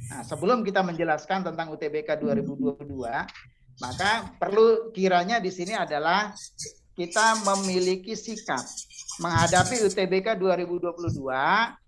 Nah, sebelum kita menjelaskan tentang UTBK 2022, maka perlu kiranya di sini adalah kita memiliki sikap menghadapi UTBK 2022.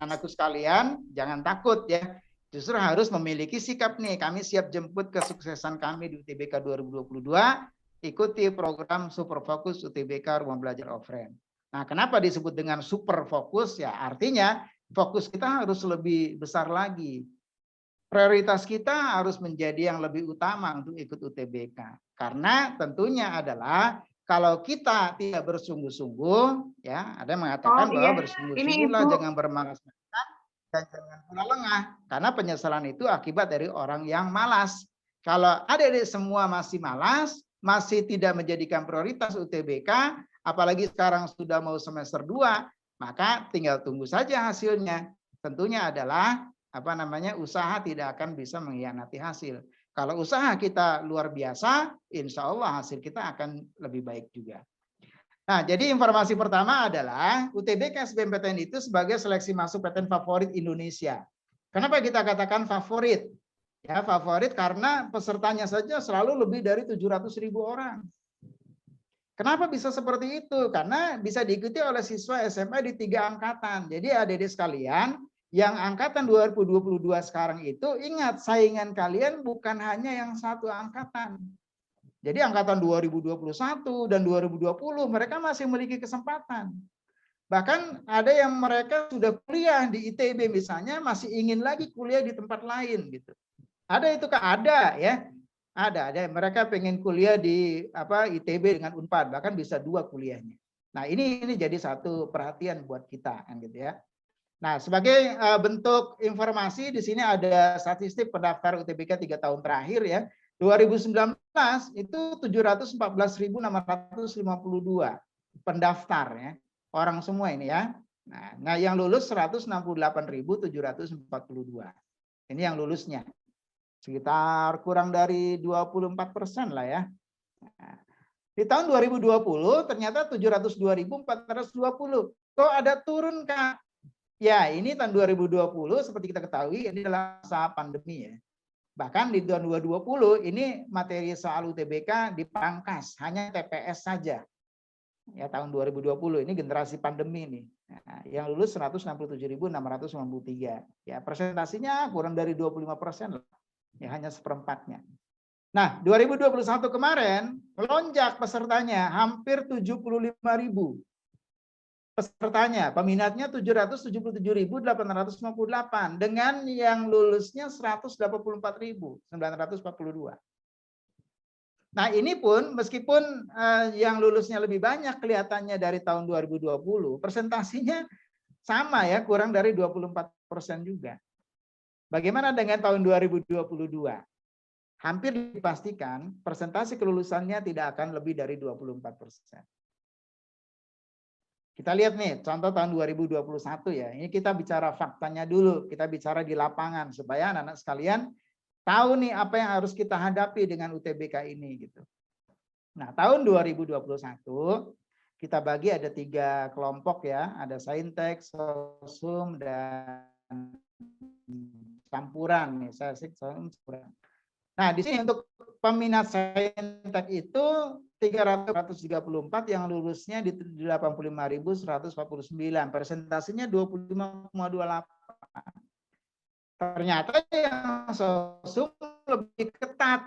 Anakku sekalian, jangan takut ya. Justru harus memiliki sikap nih, kami siap jemput kesuksesan kami di UTBK 2022, ikuti program Super Fokus UTBK Rumah Belajar Offline. Nah, kenapa disebut dengan super fokus? Ya, artinya fokus kita harus lebih besar lagi. Prioritas kita harus menjadi yang lebih utama untuk ikut UTBK. Karena tentunya adalah kalau kita tidak bersungguh-sungguh, ya ada yang mengatakan bahwa bersungguh-sungguhlah jangan bermalas-malasan dan jangan pula lengah. Karena penyesalan itu akibat dari orang yang malas. Kalau adik-adik semua masih malas, masih tidak menjadikan prioritas UTBK, apalagi sekarang sudah mau semester 2, maka tinggal tunggu saja hasilnya. Tentunya adalah usaha tidak akan bisa mengkhianati hasil. Kalau usaha kita luar biasa, insya Allah hasil kita akan lebih baik juga. Nah, jadi informasi pertama adalah UTBK SBMPTN itu sebagai seleksi masuk PTN favorit Indonesia. Kenapa kita katakan favorit? Ya, favorit karena pesertanya saja selalu lebih dari 700.000 orang. Kenapa bisa seperti itu? Karena bisa diikuti oleh siswa SMA di 3 angkatan. Jadi adik-adik sekalian, yang angkatan 2022 sekarang itu, ingat saingan kalian bukan hanya yang satu angkatan. Jadi angkatan 2021 dan 2020 mereka masih memiliki kesempatan. Bahkan ada yang mereka sudah kuliah di ITB misalnya, masih ingin lagi kuliah di tempat lain gitu. Ada itu Kak, ada ya. Ada mereka pengen kuliah di ITB dengan Unpad, bahkan bisa 2 kuliahnya. Nah, ini jadi satu perhatian buat kita kan gitu ya. Nah, sebagai bentuk informasi di sini ada statistik pendaftar UTBK 3 tahun terakhir ya. 2019 itu 714.652 pendaftar ya. Orang semua ini ya. Nah, yang lulus 168.742. Ini yang lulusnya. Sekitar kurang dari 24% lah ya. Nah, di tahun 2020 ternyata 702.420. Kok ada turun Kak? Ya, ini tahun 2020 seperti kita ketahui ini adalah masa pandemi ya. Bahkan di tahun 2020 ini materi soal UTBK dipangkas, hanya TPS saja. Ya, tahun 2020 ini generasi pandemi ini. Nah, yang lulus 167.693. Ya, presentasinya kurang dari 25% lah. Ya, hanya seperempatnya. Nah, 2021 kemarin melonjak pesertanya hampir 75.000. Pesertanya, peminatnya 777.858 dengan yang lulusnya 184.942. Nah, ini pun meskipun yang lulusnya lebih banyak kelihatannya dari tahun 2020, presentasinya sama ya, kurang dari 24% juga. Bagaimana dengan tahun 2022? Hampir dipastikan presentasi kelulusannya tidak akan lebih dari 24%. Kita lihat nih contoh tahun 2021 ya. Ini kita bicara faktanya dulu, kita bicara di lapangan supaya anak-anak sekalian tahu nih apa yang harus kita hadapi dengan UTBK ini gitu. Nah, tahun 2021 kita bagi ada 3 kelompok ya, ada saintek, sosum dan campuran nih, campuran. Nah, di sini untuk peminat saintek itu 334 yang lulusnya di 85.149, presentasinya 25,28. Ternyata yang sosum lebih ketat.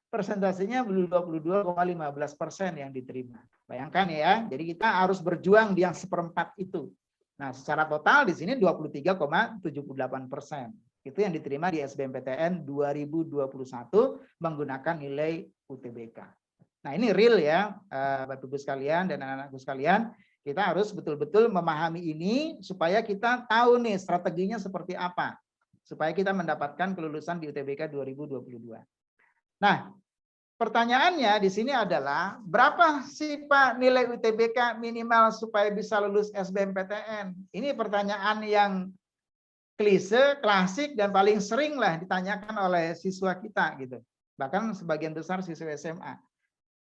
Presentasinya 22,15% yang diterima. Bayangkan ya, jadi kita harus berjuang di yang seperempat itu. Nah, secara total di sini 23,78%. Itu yang diterima di SBMPTN 2021 menggunakan nilai UTBK. Nah, ini real ya, Bapak Ibu sekalian dan anak-anakku sekalian. Kita harus betul-betul memahami ini supaya kita tahu nih strateginya seperti apa. Supaya kita mendapatkan kelulusan di UTBK 2022. Nah, pertanyaannya di sini adalah berapa sih Pak nilai UTBK minimal supaya bisa lulus SBMPTN? Ini pertanyaan yang klise, klasik, dan paling sering lah ditanyakan oleh siswa kita gitu. Bahkan sebagian besar siswa SMA.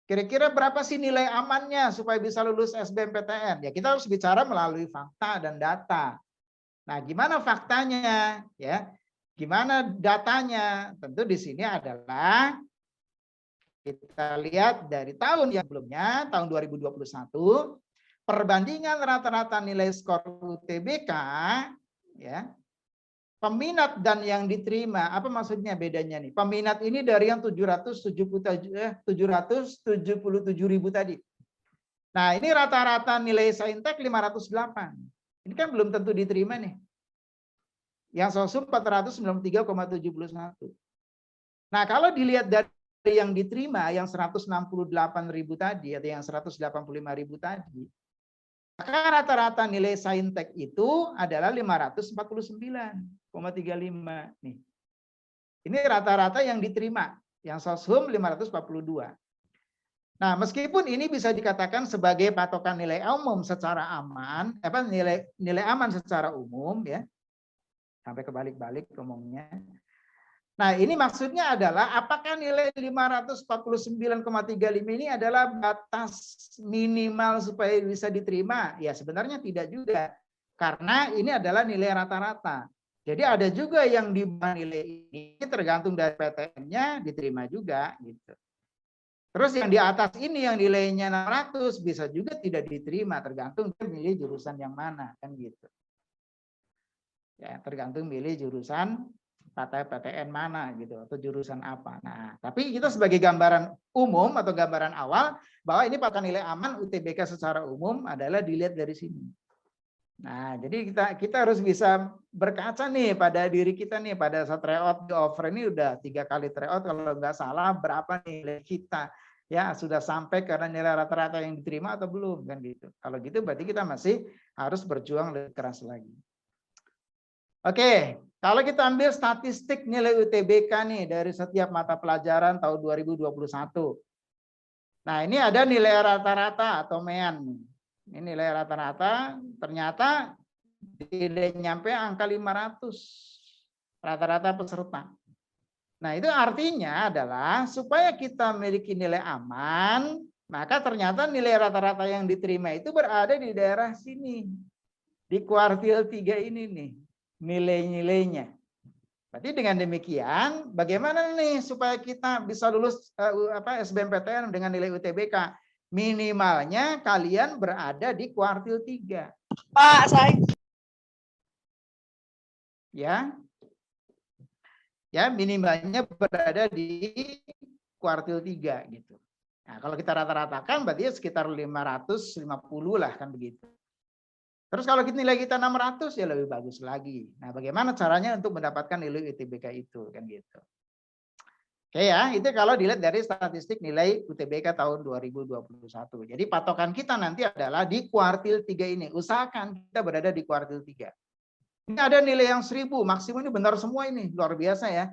Kira-kira berapa sih nilai amannya supaya bisa lulus SBMPTN? Ya kita harus bicara melalui fakta dan data. Nah, gimana faktanya? Ya, Gimana datanya? Tentu di sini adalah kita lihat dari tahun yang sebelumnya, tahun 2021, perbandingan rata-rata nilai skor UTBK, ya, peminat dan yang diterima. Apa maksudnya bedanya nih? Peminat ini dari yang 777.000 tadi. Nah, ini rata-rata nilai Saintek 508. Ini kan belum tentu diterima nih. Yang sosum 493,71. Nah, kalau dilihat dari yang diterima, yang 168.000 tadi, atau yang 185.000 tadi, maka rata-rata nilai Saintek itu adalah 549,35. Nih. Ini rata-rata yang diterima, yang soshum 542. Nah, meskipun ini bisa dikatakan sebagai patokan nilai umum secara aman, nilai aman secara umum, ya, sampai kebalik-balik ngomongnya. Nah, ini maksudnya adalah apakah nilai 549,35 ini adalah batas minimal supaya bisa diterima? Ya, sebenarnya tidak juga. Karena ini adalah nilai rata-rata. Jadi ada juga yang di bawah nilai ini tergantung dari PTN-nya diterima juga gitu. Terus yang di atas ini yang nilainya 600 bisa juga tidak diterima, tergantung milih jurusan yang mana kan gitu. Ya, tergantung milih jurusan PTN mana gitu atau jurusan apa. Nah, tapi kita sebagai gambaran umum atau gambaran awal bahwa ini patokan nilai aman UTBK secara umum adalah dilihat dari sini. Nah, jadi kita harus bisa berkaca nih pada diri kita nih pada saat tryout di offer ini udah 3 kali tryout kalau nggak salah berapa nilai kita ya sudah sampai karena nilai rata-rata yang diterima atau belum kan gitu. Kalau gitu berarti kita masih harus berjuang lebih keras lagi. Oke, kalau kita ambil statistik nilai UTBK nih dari setiap mata pelajaran tahun 2021. Nah, ini ada nilai rata-rata atau MEAN. Ini nilai rata-rata, ternyata tidak nyampe angka 500 rata-rata peserta. Nah, itu artinya adalah supaya kita memiliki nilai aman, maka ternyata nilai rata-rata yang diterima itu berada di daerah sini. Di kuartil 3 ini nih. Nilai-nilainya. Berarti dengan demikian, bagaimana nih supaya kita bisa lulus SBMPTN dengan nilai UTBK? Minimalnya kalian berada di kuartil 3. Pak, saya. Ya. Ya, minimalnya berada di kuartil 3 gitu. Nah, kalau kita rata-ratakan berarti sekitar 550 lah kan begitu. Terus kalau nilai kita 600 ya lebih bagus lagi. Nah, bagaimana caranya untuk mendapatkan nilai UTBK itu kan gitu. Oke ya, itu kalau dilihat dari statistik nilai UTBK tahun 2021. Jadi patokan kita nanti adalah di kuartil 3 ini. Usahakan kita berada di kuartil 3. Ini ada nilai yang 1000, maksimum ini benar semua ini, luar biasa ya.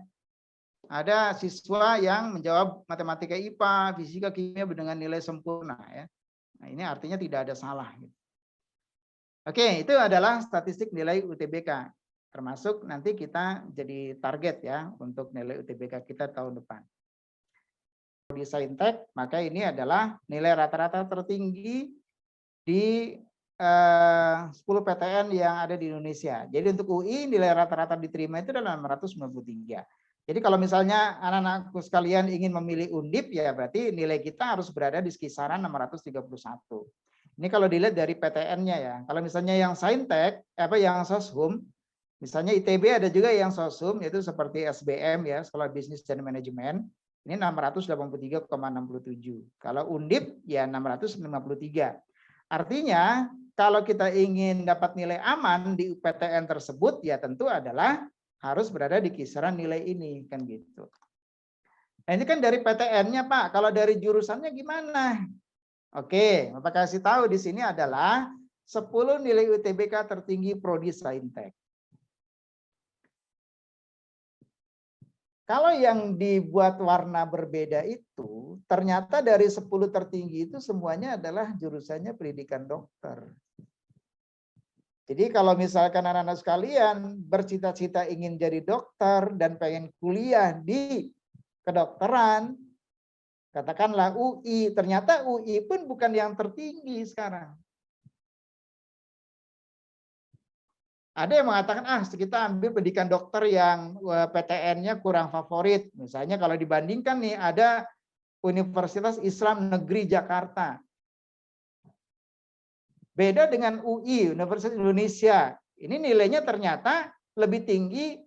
Ada siswa yang menjawab matematika IPA, fisika, kimia dengan nilai sempurna ya. Nah, ini artinya tidak ada salah gitu. Oke, itu adalah statistik nilai UTBK. Termasuk nanti kita jadi target ya untuk nilai UTBK kita tahun depan. Di Saintek, maka ini adalah nilai rata-rata tertinggi di 10 PTN yang ada di Indonesia. Jadi untuk UI nilai rata-rata diterima itu adalah 693. Jadi kalau misalnya anak-anakku sekalian ingin memilih Undip ya berarti nilai kita harus berada di kisaran 631. Ini kalau dilihat dari PTN-nya ya. Kalau misalnya yang Saintek, yang Soshum, misalnya ITB ada juga yang Soshum, yaitu seperti SBM ya, Sekolah Bisnis dan Manajemen, ini 683,67. Kalau Undip ya 653. Artinya kalau kita ingin dapat nilai aman di PTN tersebut ya tentu adalah harus berada di kisaran nilai ini kan gitu. Nah ini kan dari PTN-nya Pak, kalau dari jurusannya gimana? Oke, Bapak kasih tahu di sini adalah 10 nilai UTBK tertinggi prodi Saintek. Kalau yang dibuat warna berbeda itu, ternyata dari 10 tertinggi itu semuanya adalah jurusannya pendidikan dokter. Jadi kalau misalkan anak-anak sekalian bercita-cita ingin jadi dokter dan pengen kuliah di kedokteran, katakanlah UI, ternyata UI pun bukan yang tertinggi sekarang. Ada yang mengatakan, kita ambil pendidikan dokter yang PTN-nya kurang favorit. Misalnya kalau dibandingkan nih, ada Universitas Islam Negeri Jakarta. Beda dengan UI, Universitas Indonesia. Ini nilainya ternyata lebih tinggi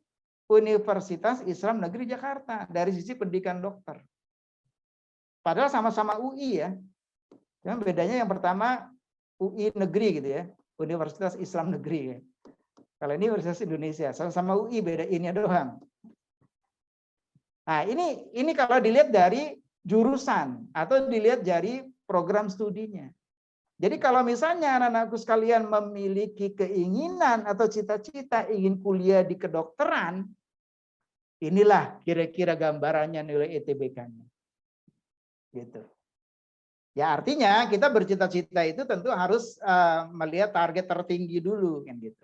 Universitas Islam Negeri Jakarta dari sisi pendidikan dokter. Padahal sama-sama UI ya. Yang bedanya yang pertama UI negeri gitu ya, Universitas Islam Negeri ya. Kalau ini Universitas Indonesia, sama-sama UI, beda ini doang. Nah, ini kalau dilihat dari jurusan atau dilihat dari program studinya. Jadi kalau misalnya anak-anakku sekalian memiliki keinginan atau cita-cita ingin kuliah di kedokteran, inilah kira-kira gambarannya nilai ITBK-nya. Gitu. Ya artinya kita bercita-cita itu tentu harus melihat target tertinggi dulu kan gitu.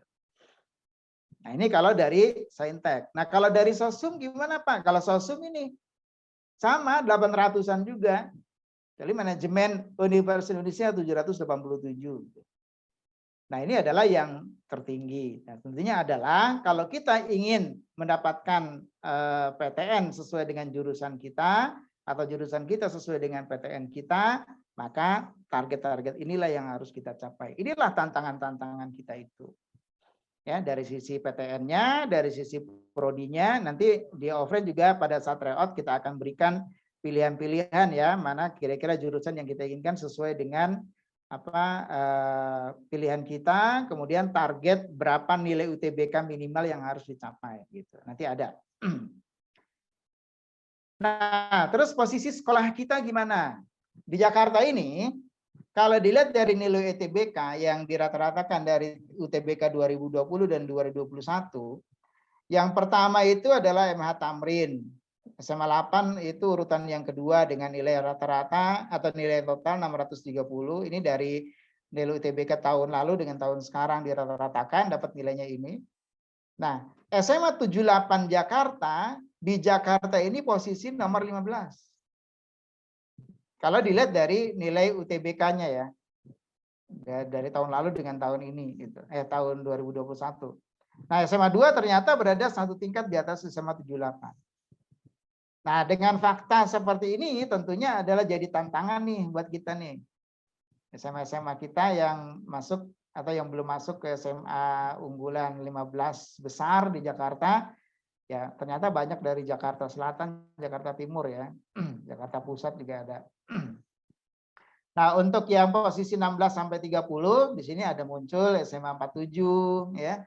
Nah, ini kalau dari Saintek. Nah, kalau dari Sosum gimana, Pak? Kalau Sosum ini sama 800-an juga. Jadi manajemen Universitas Indonesia 787. Nah, ini adalah yang tertinggi. Nah, tentunya adalah kalau kita ingin mendapatkan PTN sesuai dengan jurusan kita atau jurusan kita sesuai dengan PTN kita, maka target-target inilah yang harus kita capai. Inilah tantangan-tantangan kita itu. Ya, dari sisi PTN-nya, dari sisi prodinya, nanti di offline juga pada saat tryout kita akan berikan pilihan-pilihan ya, mana kira-kira jurusan yang kita inginkan sesuai dengan pilihan kita, kemudian target berapa nilai UTBK minimal yang harus dicapai gitu. Nanti ada. Nah, terus posisi sekolah kita gimana? Di Jakarta ini kalau dilihat dari nilai UTBK yang dirata-ratakan dari UTBK 2020 dan 2021, yang pertama itu adalah MH Tamrin. SMA 8 itu urutan yang kedua dengan nilai rata-rata atau nilai total 630. Ini dari nilai UTBK tahun lalu dengan tahun sekarang dirata-ratakan dapat nilainya ini. Nah, SMA 78 Jakarta, di Jakarta ini posisi nomor 15. Kalau dilihat dari nilai UTBK-nya ya, dari tahun lalu dengan tahun ini, gitu. Tahun 2021. Nah, SMA 2 ternyata berada satu tingkat di atas SMA 78. Nah, dengan fakta seperti ini tentunya adalah jadi tantangan nih buat kita nih. SMA-SMA kita yang masuk atau yang belum masuk ke SMA unggulan 15 besar di Jakarta, ya ternyata banyak dari Jakarta Selatan, Jakarta Timur ya. Jakarta Pusat juga ada. Nah, untuk yang posisi 16 sampai 30 di sini ada muncul SMA 47 ya.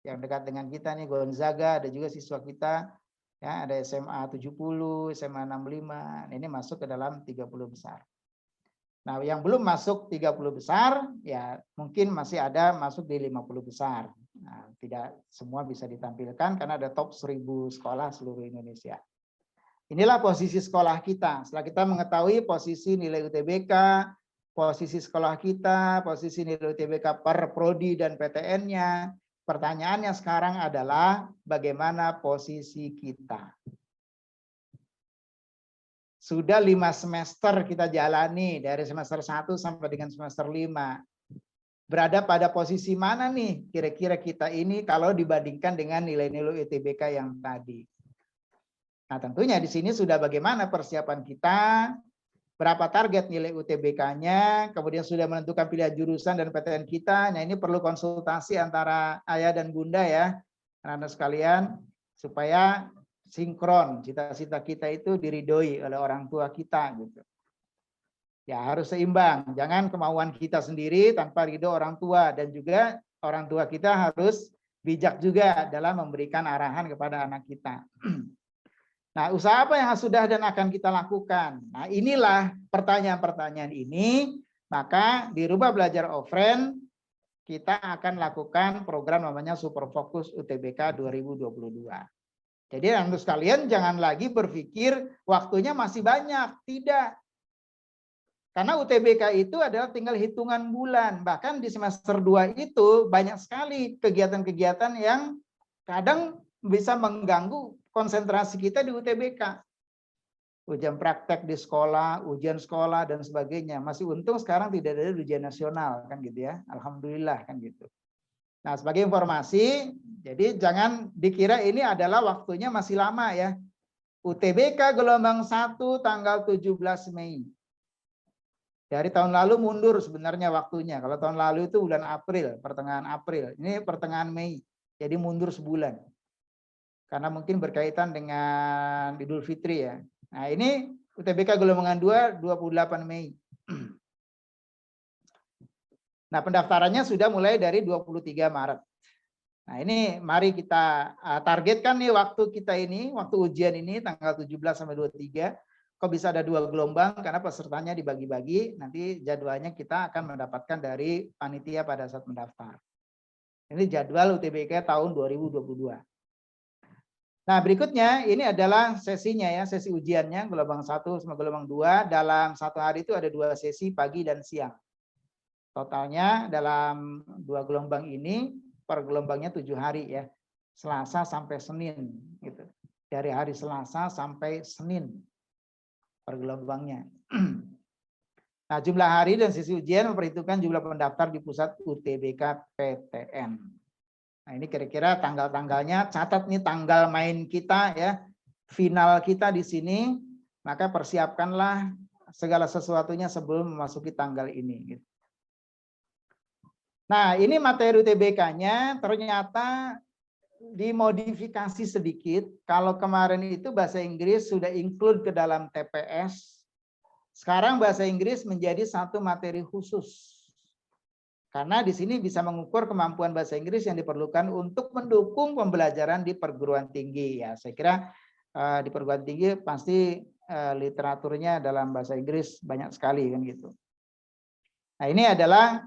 Yang dekat dengan kita nih Gonzaga, ada juga siswa kita ya, ada SMA 70, SMA 65. Ini masuk ke dalam 30 besar. Nah, yang belum masuk 30 besar ya mungkin masih ada masuk di 50 besar. Nah, tidak semua bisa ditampilkan karena ada top 1000 sekolah seluruh Indonesia. Inilah posisi sekolah kita. Setelah kita mengetahui posisi nilai UTBK, posisi sekolah kita, posisi nilai UTBK per prodi dan PTN-nya, pertanyaannya sekarang adalah bagaimana posisi kita. Sudah 5 semester kita jalani dari semester 1 sampai dengan semester 5. Berada pada posisi mana nih kira-kira kita ini kalau dibandingkan dengan nilai-nilai UTBK yang tadi. Nah, tentunya di sini sudah bagaimana persiapan kita, berapa target nilai UTBK-nya, kemudian sudah menentukan pilihan jurusan dan PTN kita. Nah, ini perlu konsultasi antara ayah dan bunda ya, anak-anak sekalian, supaya sinkron cita-cita kita itu diridhoi oleh orang tua kita gitu. Ya, harus seimbang. Jangan kemauan kita sendiri tanpa ridho orang tua, dan juga orang tua kita harus bijak juga dalam memberikan arahan kepada anak kita. Nah, usaha apa yang sudah dan akan kita lakukan? Nah, inilah pertanyaan-pertanyaan ini. Maka di Rubah Belajar Offline kita akan lakukan program namanya Super Fokus UTBK 2022. Jadi anak sekalian jangan lagi berpikir waktunya masih banyak. Tidak. Karena UTBK itu adalah tinggal hitungan bulan. Bahkan di semester 2 itu banyak sekali kegiatan-kegiatan yang kadang bisa mengganggu konsentrasi kita di UTBK. Ujian praktek di sekolah, ujian sekolah dan sebagainya. Masih untung sekarang tidak ada ujian nasional kan gitu ya. Alhamdulillah kan gitu. Nah, sebagai informasi, jadi jangan dikira ini adalah waktunya masih lama ya. UTBK gelombang 1 tanggal 17 Mei. Dari tahun lalu mundur sebenarnya waktunya. Kalau tahun lalu itu bulan April, pertengahan April. Ini pertengahan Mei. Jadi mundur sebulan. Karena mungkin berkaitan dengan Idul Fitri ya. Nah, ini UTBK gelombang 2 28 Mei. Nah, pendaftarannya sudah mulai dari 23 Maret. Nah, ini mari kita targetkan nih waktu kita ini, waktu ujian ini tanggal 17 sampai 23. Kok bisa ada 2 gelombang? Karena pesertanya dibagi-bagi, nanti jadwalnya kita akan mendapatkan dari panitia pada saat mendaftar. Ini jadwal UTBK tahun 2022. Nah, berikutnya ini adalah sesinya ya, sesi ujiannya gelombang 1 sama gelombang 2. Dalam satu hari itu ada 2 sesi, pagi dan siang. Totalnya dalam 2 gelombang ini per gelombangnya 7 hari ya. Selasa sampai Senin gitu. Dari hari Selasa sampai Senin per gelombangnya. Nah, jumlah hari dan sesi ujian memperhitungkan jumlah pendaftar di pusat UTBK PTN. Nah, ini kira-kira tanggal-tanggalnya, catat nih tanggal main kita ya. Final kita di sini, maka persiapkanlah segala sesuatunya sebelum memasuki tanggal ini gitu. Nah, ini materi UTBK-nya ternyata dimodifikasi sedikit. Kalau kemarin itu bahasa Inggris sudah include ke dalam TPS. Sekarang bahasa Inggris menjadi satu materi khusus. Karena di sini bisa mengukur kemampuan bahasa Inggris yang diperlukan untuk mendukung pembelajaran di perguruan tinggi. Ya, saya kira di perguruan tinggi pasti literaturnya dalam bahasa Inggris banyak sekali kan gitu. Nah, ini adalah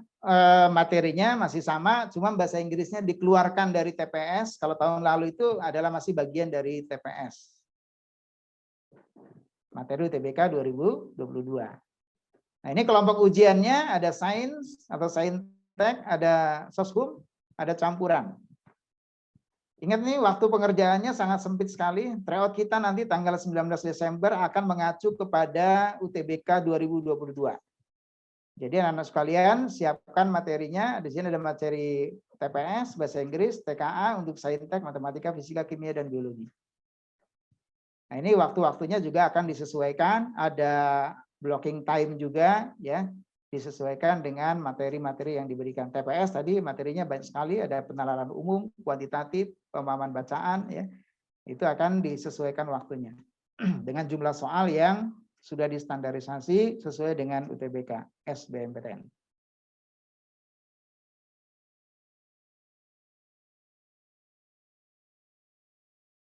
materinya masih sama, cuma bahasa Inggrisnya dikeluarkan dari TPS. Kalau tahun lalu itu adalah masih bagian dari TPS. Materi UTBK 2022. Nah, ini kelompok ujiannya ada sains atau saintek, ada soshum, ada campuran. Ingat nih, waktu pengerjaannya sangat sempit sekali. Tryout kita nanti tanggal 19 Desember akan mengacu kepada UTBK 2022. Jadi anak-anak sekalian siapkan materinya. Di sini ada materi TPS, bahasa Inggris, TKA untuk saintek, matematika, fisika, kimia, dan biologi. Nah, ini waktu-waktunya juga akan disesuaikan. Ada blocking time juga ya, disesuaikan dengan materi-materi yang diberikan. TPS tadi materinya banyak sekali, ada penalaran umum, kuantitatif, pemahaman bacaan ya. Itu akan disesuaikan waktunya dengan jumlah soal yang sudah distandarisasi sesuai dengan UTBK SBMPTN.